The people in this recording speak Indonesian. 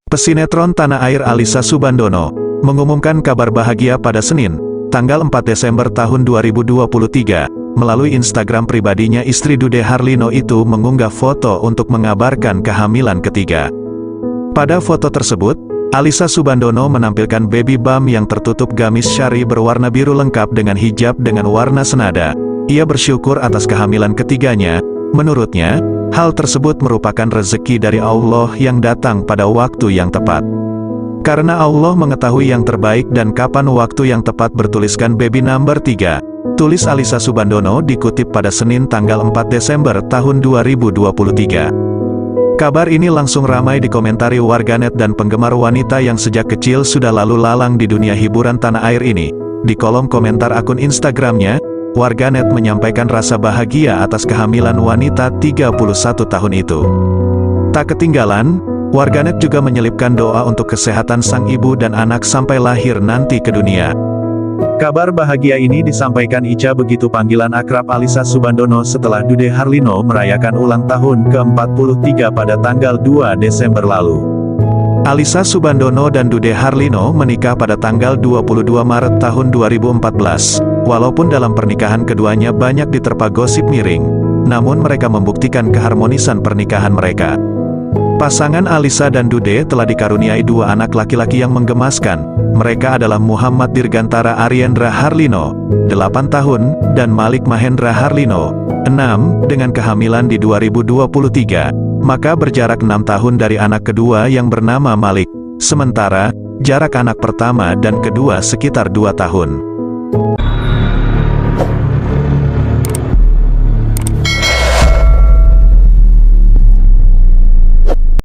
Pesinetron tanah air Alyssa Soebandono mengumumkan kabar bahagia pada Senin, tanggal 4 Desember tahun 2023. Melalui Instagram pribadinya, istri Dude Harlino itu mengunggah foto untuk mengabarkan kehamilan ketiga. Pada foto tersebut, Alyssa Soebandono menampilkan baby bump yang tertutup gamis syari berwarna biru lengkap dengan hijab dengan warna senada. Ia bersyukur atas kehamilan ketiganya. Menurutnya, hal tersebut merupakan rezeki dari Allah yang datang pada waktu yang tepat. Karena Allah mengetahui yang terbaik dan kapan waktu yang tepat, bertuliskan baby number 3. Tulis Alyssa Soebandono dikutip pada Senin tanggal 4 Desember tahun 2023. Kabar ini langsung ramai dikomentari warganet dan penggemar wanita yang sejak kecil sudah lalu lalang di dunia hiburan tanah air ini. Di kolom komentar akun Instagramnya, warganet menyampaikan rasa bahagia atas kehamilan wanita 31 tahun itu. Tak ketinggalan, warganet juga menyelipkan doa untuk kesehatan sang ibu dan anak sampai lahir nanti ke dunia. Kabar bahagia ini disampaikan Ica, begitu panggilan akrab Alyssa Soebandono, setelah Dude Harlino merayakan ulang tahun ke-43 pada tanggal 2 Desember lalu. Alyssa Soebandono dan Dude Harlino menikah pada tanggal 22 Maret tahun 2014. Walaupun dalam pernikahan keduanya banyak diterpa gosip miring, namun mereka membuktikan keharmonisan pernikahan mereka. Pasangan Alyssa dan Dude telah dikaruniai dua anak laki-laki yang menggemaskan. Mereka adalah Muhammad Dirgantara Aryendra Harlino, 8 tahun, dan Malik Mahendra Harlino, 6, dengan kehamilan di 2023. Maka berjarak 6 tahun dari anak kedua yang bernama Malik. Sementara, jarak anak pertama dan kedua sekitar 2 tahun.